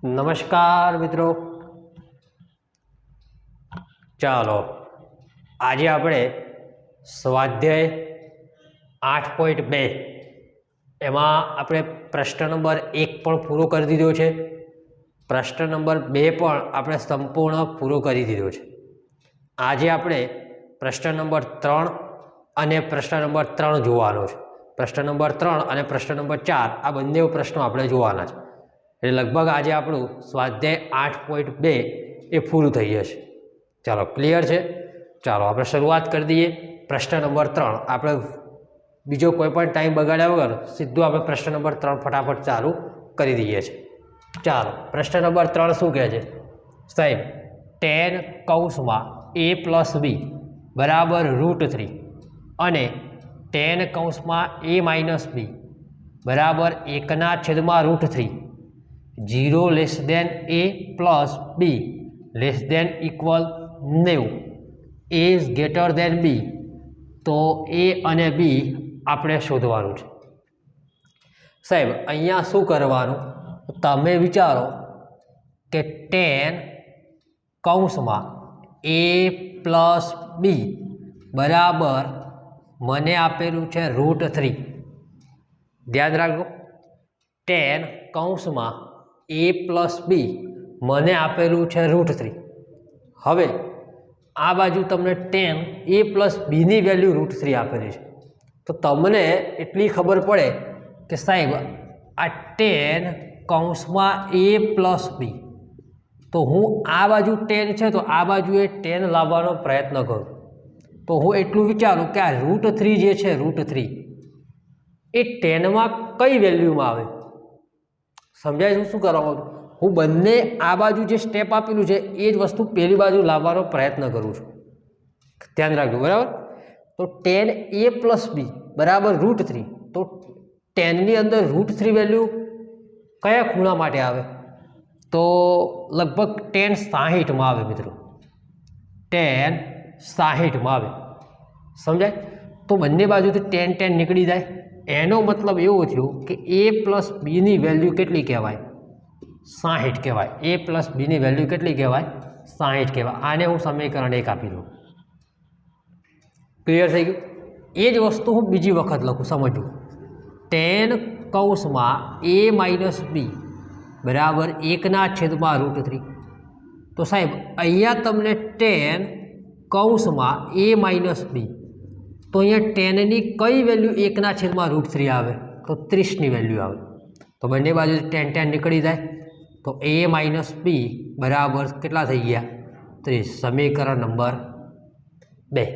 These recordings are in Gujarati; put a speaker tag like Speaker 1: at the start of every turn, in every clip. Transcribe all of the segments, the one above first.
Speaker 1: નમસ્કાર મિત્રો, ચાલો આજે આપણે સ્વાધ્યાય 8.2 એમાં આપણે પ્રશ્ન નંબર 1 પણ પૂરો કરી દીધો છે. પ્રશ્ન નંબર 2 પણ આપણે સંપૂર્ણ પૂરો કરી દીધો છે. આજે આપણે પ્રશ્ન નંબર 3 અને પ્રશ્ન નંબર 3 જોવાનો છે. પ્રશ્ન નંબર 3 અને પ્રશ્ન નંબર 4 આ બંને પ્રશ્નો આપણે જોવાના છે. એટલે લગભગ આજે આપણું સ્વાધ્યાય 8.2 એ પૂરું થઈ જશે. ચાલો, ક્લિયર છે? ચાલો આપણે શરૂઆત કરી દઈએ. પ્રશ્ન નંબર 3 આપણે બીજો કોઈ પણ ટાઈમ બગાડ્યા વગર સીધું આપણે પ્રશ્ન નંબર 3 ફટાફટ ચાલુ કરી દઈએ છીએ. ચાલો, પ્રશ્ન નંબર 3 શું કહે છે? સાહેબ, tan કૌંસમાં a પ્લસ b બરાબર √3 અને tan કૌંસમાં a માઇનસ b બરાબર 1/√3 0 less than a plus b less than equal 90 is greater than b. તો a અને b આપણે શોધવાનું છે. સાહેબ, અહીંયા શું કરવાનું? તમે વિચારો કે tan કૌંસમાં a પ્લસ b બરાબર મને આપેલું છે √3. ધ્યાન રાખો, tan કૌંસમાં a પ્લસ b મને આપેલું છે √3. હવે આ બાજુ તમને tan a પ્લસ બીની વેલ્યુ √3 આપેલી છે. તો તમને એટલી ખબર પડે કે સાહેબ આ tan કૌંસમાં a પ્લસ b, તો હું આ બાજુ tan છે તો આ બાજુએ tan લાવવાનો પ્રયત્ન કરું. તો હું એટલું વિચારું કે આ √3 જે છે √3 એ tanમાં કઈ વેલ્યુમાં આવે? સમજાય છે શું કરવા માંગુ? હું બંને આ બાજુ જે સ્ટેપ આપેલું છે એ જ વસ્તુ પેલી બાજુ લાવવાનો પ્રયત્ન કરું છું. ધ્યાન રાખજો, બરાબર? તો tan a પ્લસ b બરાબર √3. તો tanની અંદર √3 વેલ્યુ કયા ખૂણા માટે આવે? તો લગભગ tan 60માં આવે મિત્રો. tan 60માં આવે. સમજાય? તો બંને બાજુથી tan નીકળી જાય. એનો મતલબ એવો થયો કે a પ્લસ બીની વેલ્યુ કેટલી કહેવાય? 60 કહેવાય. a પ્લસ બીની વેલ્યુ કેટલી કહેવાય? 60 કહેવાય. આને હું સમીકરણ 1 આપી દઉં. ક્લિયર થઈ ગયું? એ જ વસ્તુ હું બીજી વખત લખું, સમજવું. tan કૌંસમાં a માઇનસ b બરાબર 1/√3. તો સાહેબ અહીંયા તમને tan કૌંસમાં a માઇનસ b, તો અહીંયા tanની કઈ વેલ્યુ 1/√3 આવે? તો 30ની વેલ્યુ આવે. તો બંને બાજુ tan નીકળી જાય. તો a માઇનસ b બરાબર કેટલા થઈ ગયા? 30. સમીકરણ નંબર 2.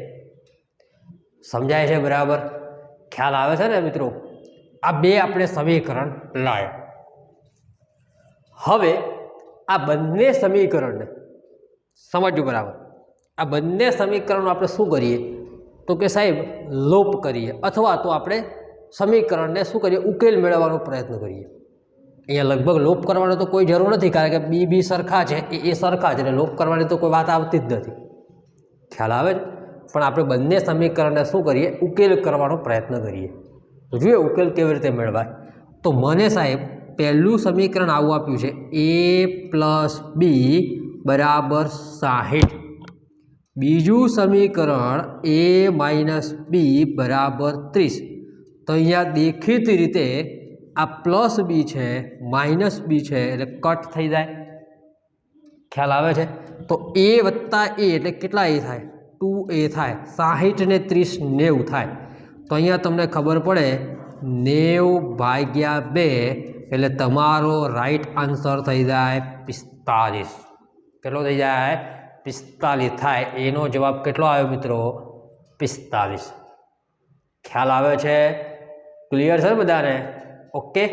Speaker 1: સમજાય છે? બરાબર ખ્યાલ આવે છે ને મિત્રો? આ બે આપણે સમીકરણ લાવ્યા. હવે આ બંને સમીકરણને સમજવું. બરાબર, આ બંને સમીકરણો આપણે શું કરીએ? તો કે સાહેબ લોપ કરીએ, અથવા તો આપણે સમીકરણને શું કરીએ? ઉકેલ મેળવવાનો પ્રયત્ન કરીએ. અહીંયા લગભગ લોપ કરવાનો તો કોઈ જરૂર નથી, કારણ કે બી સરખા છે, એ સરખા છે, એટલે લોપ કરવાની તો કોઈ વાત આવતી જ નથી. ખ્યાલ આવે છે? પણ આપણે બંને સમીકરણને શું કરીએ? ઉકેલ કરવાનો પ્રયત્ન કરીએ. તો જોઈએ ઉકેલ કેવી રીતે મેળવાય. તો મને સાહેબ પહેલું સમીકરણ આવું આપ્યું છે, a પ્લસ બી બરાબર 60. બીજું સમીકરણ a માઇનસ બી બરાબર 30. તો અહીંયા દેખીતી રીતે આ પ્લસ બી છે, માઇનસ બી છે, એટલે કટ થઈ જાય. ખ્યાલ આવે છે? તો a વત્તા a એટલે કેટલા a થાય? 2a થાય. 60 ને 30 90 થાય. તો અહીંયા તમને ખબર પડે 90/2 એટલે તમારો રાઈટ આન્સર થઈ જાય 45. કેટલો થઈ જાય? 45 થાય. એનો જવાબ કેટલો આવ્યો મિત્રો? 45. ખ્યાલ આવે છે? ક્લિયર છે બધાને? ઓકે,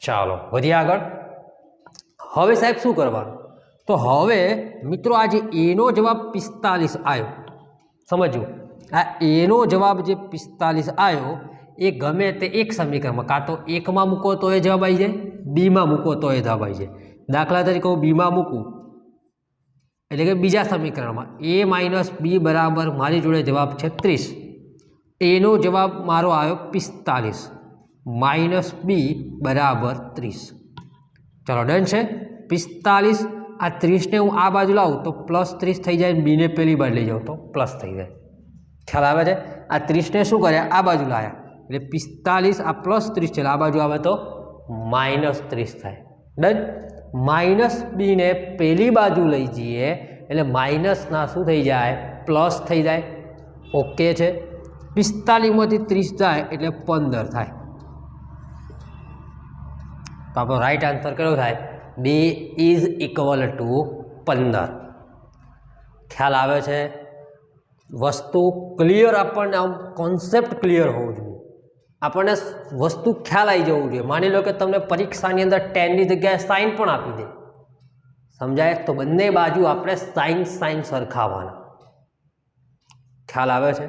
Speaker 1: ચાલો વધીએ આગળ. હવે સાહેબ શું કરવાનું? તો હવે મિત્રો આ જે એનો જવાબ 45 આવ્યો, સમજવું. આ એનો જવાબ જે 45 આવ્યો એ ગમે તે એક સમીકરણમાં, કાં તો 1માં મૂકો તો એ જવાબ આવી જાય, બીમાં મૂકો તો એ જવાબ આવી જાય. દાખલા તરીકે હું બીમાં મૂકું એટલે કે બીજા સમીકરણમાં a માઇનસ બી બરાબર મારી જોડે જવાબ છે 30. એનો જવાબ મારો આવ્યો 45 માઇનસ બી બરાબર 30. ચલો ડન છે. 45 આ 30 ને હું આ બાજુ લાવું તો +30 થઈ જાય, બી ને પેલી બાજુ લઈ જાઉં તો પ્લસ થઈ જાય. ખ્યાલ આવે છે? આ 30 ને શું કર્યા, આ બાજુ લાવ્યા એટલે 45 આ +30 છે, આ બાજુ આવે તો -30 થાય. ડન. માઇનસ બી ને પેલી બાજુ લઈ જઈએ એટલે માઇનસના શું થઈ જાય, પ્લસ થઈ જાય. ઓકે છે. 45 માંથી 30 જાય એટલે 15 થાય. તો આપણો રાઈટ આન્સર કયો થાય, બી ઇઝ ઇક્વલ ટુ 15. ખ્યાલ આવે છે? વસ્તુ ક્લિયર, આપણને આમ કોન્સેપ્ટ ક્લિયર હોવું જોઈએ, આપણને વસ્તુ ખ્યાલ આવી જવું જોઈએ. માની લો કે તમને પરીક્ષાની અંદર 10 ની જગ્યાએ સાઇન પણ આપી દે, સમજાય? તો બંને બાજુ આપણે સાઇન સરખાવવાના. ખ્યાલ આવે છે?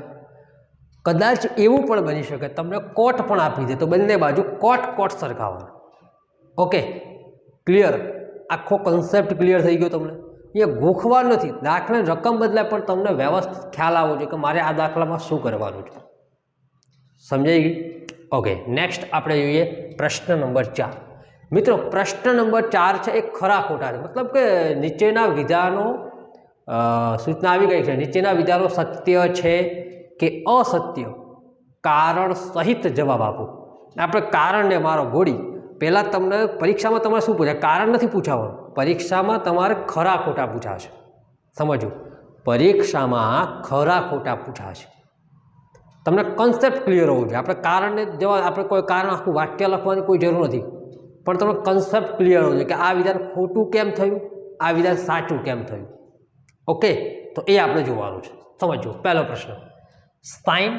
Speaker 1: કદાચ એવું પણ બની શકે તમને કોટ પણ આપી દે તો બંને બાજુ કોટ સરખાવવાના. Okay, clear? આખો કન્સેપ્ટ ક્લિયર થઈ ગયો તમને? એ ગોખવા નથી, દાખલાની રકમ બદલાય પણ તમને વ્યવસ્થિત ખ્યાલ આવવો જોઈએ કે મારે આ દાખલામાં શું કરવાનું છે. સમજાઈ ગઈ? ઓકે, નેક્સ્ટ આપણે જોઈએ પ્રશ્ન નંબર 4. મિત્રો, પ્રશ્ન નંબર 4 છે એ ખરા ખોટા છે, મતલબ કે નીચેના વિધાનો સૂચના આવી ગઈ છે, નીચેના વિધાનો સત્ય છે કે અસત્ય, કારણ સહિત જવાબ આપો. આપણે કારણને મારો ગોળી, પહેલાં તમને પરીક્ષામાં તમારે શું પૂછાય, કારણ નથી પૂછાવાનું, પરીક્ષામાં તમારે ખરા ખોટા પૂછાશે. સમજો, પરીક્ષામાં ખરા ખોટા પૂછાશે. તમને કન્સેપ્ટ ક્લિયર હોવું જોઈએ. આપણે કારણને જવાબ, આપણે કોઈ કારણ આખું વાક્ય લખવાની કોઈ જરૂર નથી, પણ તમને કન્સેપ્ટ ક્લિયર હોવું જોઈએ કે આ વિધાન ખોટું કેમ થયું, આ વિધાન સાચું કેમ થયું. ઓકે, તો એ આપણે જોવાનું છે. સમજો, પહેલો પ્રશ્ન, સાઇન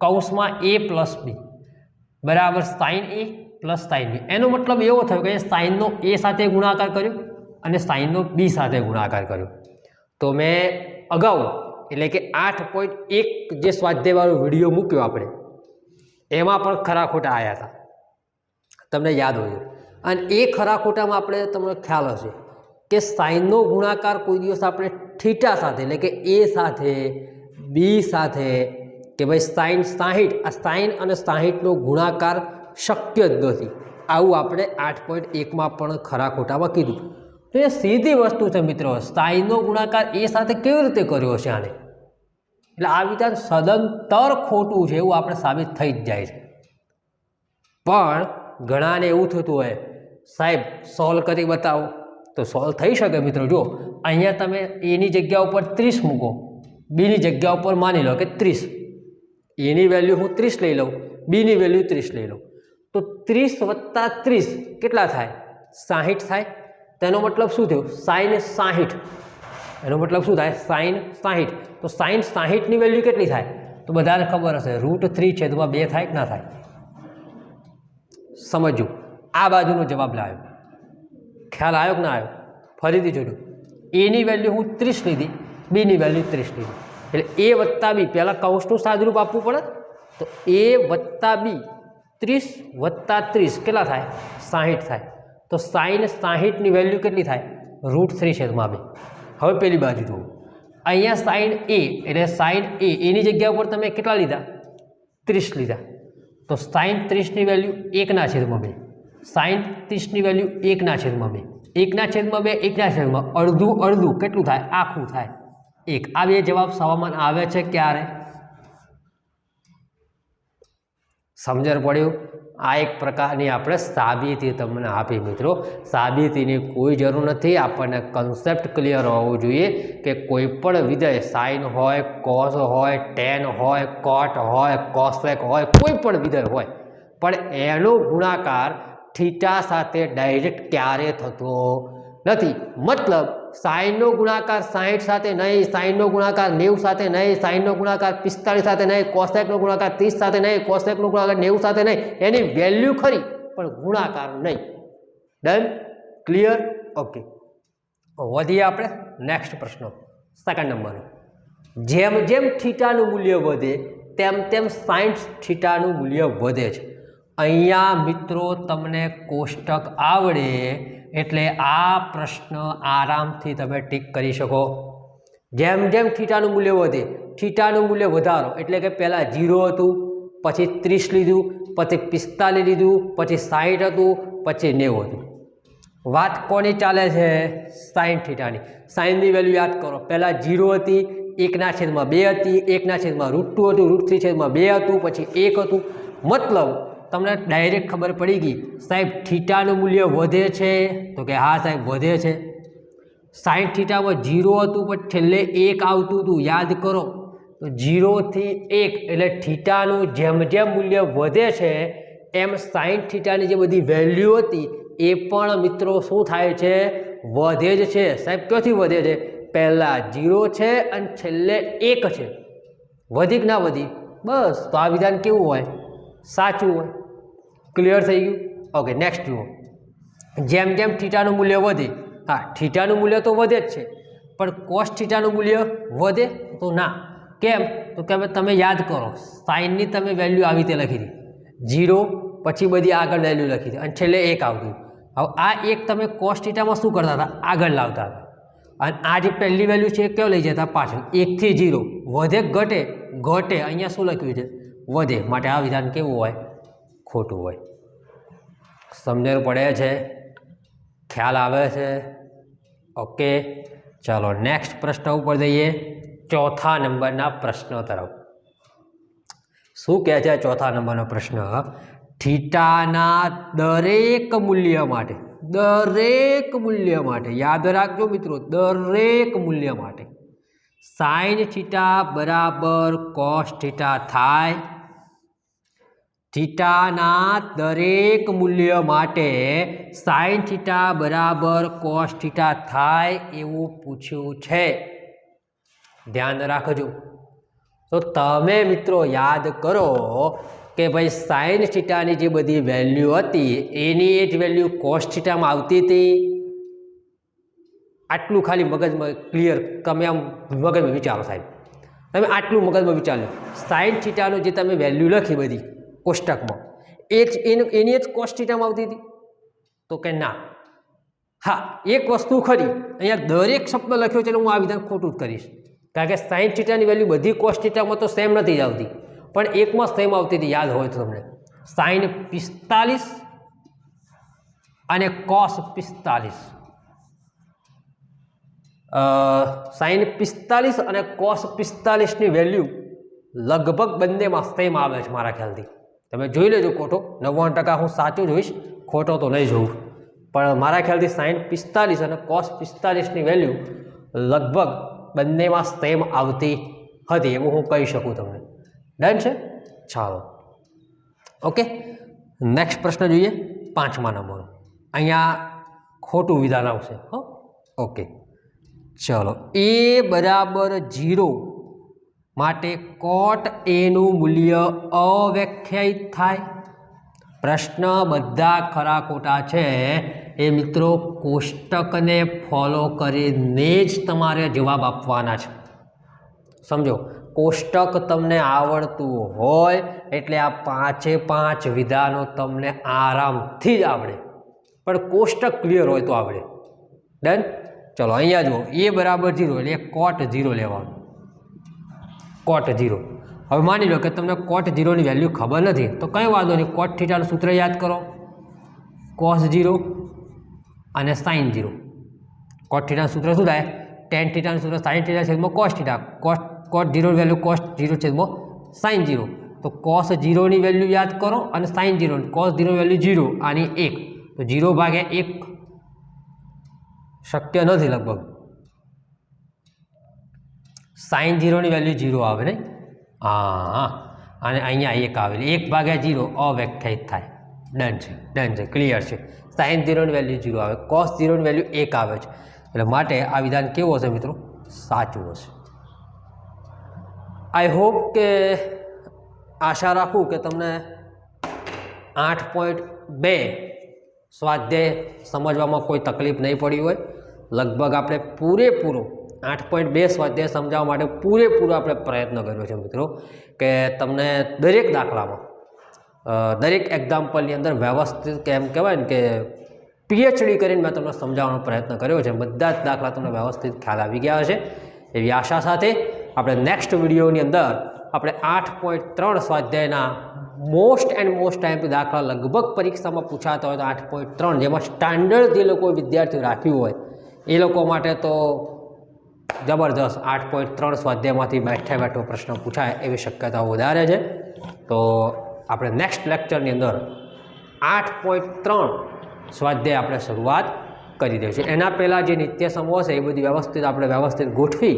Speaker 1: કૌંસમાં a પ્લસ બી બરાબર sine a plus sine B. એનો મતલબ એવો થયો કે સાઇનનો a સાથે ગુણાકાર કર્યો અને સાઇનનો b સાથે ગુણાકાર કર્યો. તો મેં અગાઉ એટલે કે 8.1 જે સ્વાધ્યાયવાળો વિડીયો મૂક્યો આપણે, એમાં પણ ખરા ખોટા આવ્યા હતા, તમને યાદ હોય. અને એ ખરા ખોટામાં આપણે, તમને ખ્યાલ હશે કે સાઇનનો ગુણાકાર કોઈ દિવસ આપણે થીટા સાથે એટલે કે એ સાથે, બી સાથે, કે ભાઈ સાઇન 60, આ સાઇન અને 60નો ગુણાકાર શક્ય જ નથી, આવું આપણે 8.1માં પણ ખરા ખોટામાં કીધું. તો એ સીધી વસ્તુ છે મિત્રો, સાઇનનો ગુણાકાર એ સાથે કેવી રીતે કર્યો છે આને, એટલે આ વિધાન સદંતર ખોટું છે એવું આપણે સાબિત થઈ જ જાય છે. પણ ઘણાને એવું થતું હોય, સાહેબ સોલ્વ કરી બતાવો, તો સોલ્વ થઈ શકે મિત્રો. જો અહીંયા તમે એની જગ્યા ઉપર 30 મૂકો, બીની જગ્યા ઉપર માની લો કે 30, એની વેલ્યુ હું 30 લઈ લઉં, બીની વેલ્યુ 30 લઈ લઉં, તો 30 વત્તા 30 કેટલા થાય, 60 થાય. તેનો મતલબ શું થયું, સાઇન 60. એનો મતલબ શું થાય, સાઇન 60. તો સાઇન 60ની વેલ્યુ કેટલી થાય, તો બધાને ખબર હશે, √3/2 થાય કે ના થાય. સમજો, આ બાજુનો જવાબ લાવ્યો, ખ્યાલ આવ્યો કે ના આવ્યો? ફરીથી જોડું, એની વેલ્યુ હું 30 લીધી, બીની વેલ્યુ 30 લીધી, એટલે એ વત્તા બી, પહેલાં કૌંસનું સાદુરૂપ આપવું પડે. તો એ વત્તા બી, 30 વત્તા 30 કેટલા થાય, 60 થાય. તો સાઇન 60ની વેલ્યુ કેટલી થાય, √3/2. હવે પેલી બાજુ જુઓ, અહીંયા સાઇન a એટલે સાઇન a, એની જગ્યા ઉપર તમે કેટલા લીધા, 30 લીધા. તો સાઇન 30ની વેલ્યુ 1/2, સાઇન 30ની વેલ્યુ 1/2, 1/2, 1/2, અડધું અડધું કેટલું થાય, આખું થાય 1. આ બે જવાબ સવામાં આવે છે ક્યારે, સમજણ પડ્યું? આ એક પ્રકારની આપણે સાબિતી તમને આપી મિત્રો. સાબિતીની કોઈ જરૂર નથી, આપણને કન્સેપ્ટ ક્લિયર હોવું જોઈએ કે કોઈ પણ વિધેય, સાઇન હોય, કોસ હોય, ટેન હોય, કોટ હોય, કોસેક હોય, કોઈ પણ વિધેય હોય, પણ એનો ગુણાકાર થીટા સાથે ડાયરેક્ટ ક્યારે થતો નથી. મતલબ સાઇનનો ગુણાકાર 60 સાથે નહીં, સાઇનનો ગુણાકાર 90 સાથે નહીં, સાઇનનો ગુણાકાર 45 સાથે નહીં, કોસેકનો ગુણાકાર 30 સાથે નહીં, કોસેકનો ગુણાકાર 90 સાથે નહીં. એની વેલ્યુ ખરી પણ ગુણાકાર નહીં. ડન? ક્લિયર? ઓકે, વધીએ આપણે નેક્સ્ટ પ્રશ્ન, સેકન્ડ નંબરનો. જેમ જેમ થીટાનું મૂલ્ય વધે તેમ તેમ સાઇન થીટાનું મૂલ્ય વધે છે. અહીંયા મિત્રો તમને કોષ્ટક આવડે એટલે આ પ્રશ્ન આરામથી તમે ટીક કરી શકો. જેમ જેમ થીટાનું મૂલ્ય વધે, થીટાનું મૂલ્ય વધારો એટલે કે પહેલાં 0 હતું, પછી 30 લીધું, પછી 45 લીધું, પછી 60 હતું, પછી 90 હતું. વાત કોની ચાલે છે? સાઇન થીટાની. સાઇનની વેલ્યુ યાદ કરો, પહેલાં 0 હતી, 1/2 હતી, 1/√2 હતું, √3/2 હતું, પછી 1 હતું. મતલબ તમને ડાયરેક્ટ ખબર પડી ગઈ સાહેબ થીટાનું મૂલ્ય વધે છે, તો કે હા સાહેબ વધે છે. સાઇન થીટામાં 0 હતું પણ છેલ્લે 1 આવતું હતું, યાદ કરો. તો 0 થી 1 એટલે થીટાનું જેમ જેમ મૂલ્ય વધે છે એમ સાઇન થીટાની જે બધી વેલ્યુ હતી એ પણ મિત્રો શું થાય છે? વધે જ છે. સાહેબ ક્યાંથી વધે છે? પહેલાં 0 છે અને છેલ્લે 1 છે. વધી કે ના વધી? બસ, તો આ વિધાન કેવું હોય? સાચું હોય. ક્લિયર થઈ ગયું? ઓકે, નેક્સ્ટ જુઓ. જેમ જેમ થીટાનું મૂલ્ય વધે, હા થીટાનું મૂલ્ય તો વધે જ છે, પણ કોસ થીટાનું મૂલ્ય વધે તો ના. કેમ? તો કે તમે યાદ કરો, સાઇનની તમે વેલ્યુ આવી રીતે લખી હતી 0, પછી બધી આગળ વેલ્યુ લખી હતી અને છેલ્લે 1 આવતું. હવે આ 1 તમે કોસ થીટામાં શું કરતા હતા? આગળ લાવતા હતા. અને આ જે પહેલી વેલ્યુ છે એ કેવો લઈ જતા? પાછળ. 1 થી 0 વધે ઘટે? ઘટે. અહીંયા શું લખ્યું છે? વધે. માટે આ વિધાન કેવું હોય? ખોટું હોય. સમજણ પડે છે? ખ્યાલ આવે છે? ઓકે, ચાલો નેક્સ્ટ પ્રશ્ન ઉપર જઈએ. ચોથા નંબરના પ્રશ્ન તરફ. શું કહે છે ચોથા નંબરનો પ્રશ્ન? થીટાના દરેક મૂલ્ય માટે, યાદ રાખજો મિત્રો, દરેક મૂલ્ય માટે સાઇન થીટા બરાબર કોસ થીટા થાય. થીટાના દરેક મૂલ્ય માટે સાઇન થીટા બરાબર કોસ થીટા થાય એવું પૂછ્યું છે. ધ્યાન રાખજો. તો તમે મિત્રો યાદ કરો કે ભાઈ સાઇન થીટાની જે બધી વેલ્યુ હતી એની એ જ વેલ્યુ કોસ થીટામાં આવતી હતી. આટલું ખાલી મગજમાં ક્લિયર, તમે આમ મગજમાં વિચારો સાહેબ, તમે આટલું મગજમાં વિચારો. સાઇન થીટાનું જે તમે વેલ્યુ લખી બધી કોષ્ટકમાં, એ જ એની જ કોસ થીટામાં આવતી હતી? તો કે ના. હા, એક વસ્તુ ખરી, અહીંયા દરેક શબ્દ લખ્યો છે, હું આ વિધાન ખોટું જ કરીશ. કારણ કે સાઇન થીટાની વેલ્યુ બધી કોસ થીટામાં તો સેમ નથી જ આવતી, પણ એકમાં સેમ આવતી હતી, યાદ હોય તો તમને. સાઇન 45 અને કોસ 45. સાઇન 45 અને કોસ 45ની વેલ્યુ લગભગ બંનેમાં સેમ આવે છે મારા ખ્યાલથી. તમે જોઈ લેજો, ખોટો 99% હું સાચું જોઈશ, ખોટો તો નહીં જોઉં. પણ મારા ખ્યાલથી સાઇન 45 અને કોસ 45ની વેલ્યુ લગભગ બંનેમાં સેમ આવતી હતી, એવું હું કહી શકું તમને. ડન છે? ચાલો, ઓકે. નેક્સ્ટ પ્રશ્ન જોઈએ, 5મા નંબરનો. અહીંયા ખોટું વિધાન આવશે. ઓકે, ચલો. a બરાબર 0 માટે કોટ એનું મૂલ્ય અવ્યાખ્યાયિત થાય. પ્રશ્ન બધા ખરા ખોટા છે એ મિત્રો કોષ્ટકને ફોલો કરીને જ તમારે જવાબ આપવાના છે. સમજો, કોષ્ટક તમને આવડતું હોય એટલે આ 5 વિધાનો તમને આરામથી જ આવડે, પણ કોષ્ટક ક્લિયર હોય તો આવડે. ડન? ચલો, અહીંયા જુઓ, a બરાબર 0 એટલે કોટ 0 લેવાનું. કોટ 0. હવે માની લો કે તમને કોટ 0ની વેલ્યુ ખબર નથી, તો કંઈ વાંધો નહીં, કોટ થીટાનું સૂત્ર યાદ કરો, કોસ 0 અને સાઇન 0. કોટ થીટાનું સૂત્ર શું થાય? ટેન થીટાનું સૂત્ર સાઇન થીટા છેદમાં કોસ થીટા. કોટ 0ની વેલ્યુ કોસ 0 છેદમાં સાઇન 0. તો કોસ 0ની વેલ્યુ યાદ કરો અને સાઇન 0. કોસ 0ની વેલ્યુ 0, આની 1. તો 0/1 શક્ય નથી લગભગ. સાઇન 0ની વેલ્યુ 0 આવે ને? હા, અને અહીંયા 1 આવેલી. 1/0 અવ્યાખ્યાયિત થાય. ડન છે, ડન છે, ક્લિયર છે. સાઇન 0ની વેલ્યુ 0 આવે, કોસ 0ની વેલ્યુ 1 આવે છે. એટલે માટે આ વિધાન કેવું હશે મિત્રો? સાચું હશે. આઈ હોપ કે, આશા રાખું કે તમને 8.2 સ્વાધ્યાય સમજવામાં કોઈ તકલીફ નહીં પડી હોય. લગભગ આપણે પૂરેપૂરો 8.2 સ્વાધ્યાય સમજાવવા માટે પૂરેપૂરો આપણે પ્રયત્ન કર્યો છે મિત્રો, કે તમને દરેક દાખલામાં, દરેક એક્ઝામ્પલની અંદર વ્યવસ્થિત, કેમ કહેવાય ને કે પીએચડી કરીને મેં તમને સમજાવવાનો પ્રયત્ન કર્યો છે. બધા જ દાખલા તમને વ્યવસ્થિત ખ્યાલ આવી ગયા હશે એવી આશા સાથે આપણે નેક્સ્ટ વિડીયોની અંદર આપણે 8.3 સ્વાધ્યાયના મોસ્ટ એન્ડ મોસ્ટ ટાઈમ દાખલા લગભગ પરીક્ષામાં પૂછાતા હોય તો 8.3 જેમાં સ્ટાન્ડર્ડ જે લોકો વિદ્યાર્થીઓ રાખ્યું હોય એ લોકો માટે તો જબરદસ્ત 8.3 સ્વાધ્યાયમાંથી બેઠો પ્રશ્ન પૂછાય એવી શક્યતાઓ વધારે છે. તો આપણે નેક્સ્ટ લેક્ચરની અંદર 8.3 સ્વાધ્યાય આપણે શરૂઆત કરી દઈશું. એના પહેલાં જે નિત્ય સમૂહ હશે એ બધી વ્યવસ્થિત ગોઠવી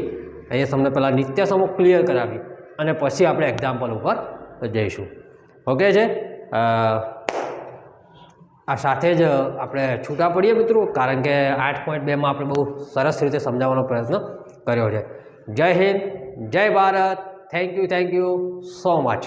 Speaker 1: એ તમને પહેલાં નિત્ય સમૂહ ક્લિયર કરાવી અને પછી આપણે એક્ઝામ્પલ ઉપર જઈશું. ઓકે છે. આ સાથે જ આપણે છૂટા પડીએ મિત્રો, કારણ કે 8.2માં આપણે બહુ સરસ રીતે સમજાવવાનો પ્રયત્ન કર્યો છે. જય હિન્દ, જય Bharat. Thank you so much.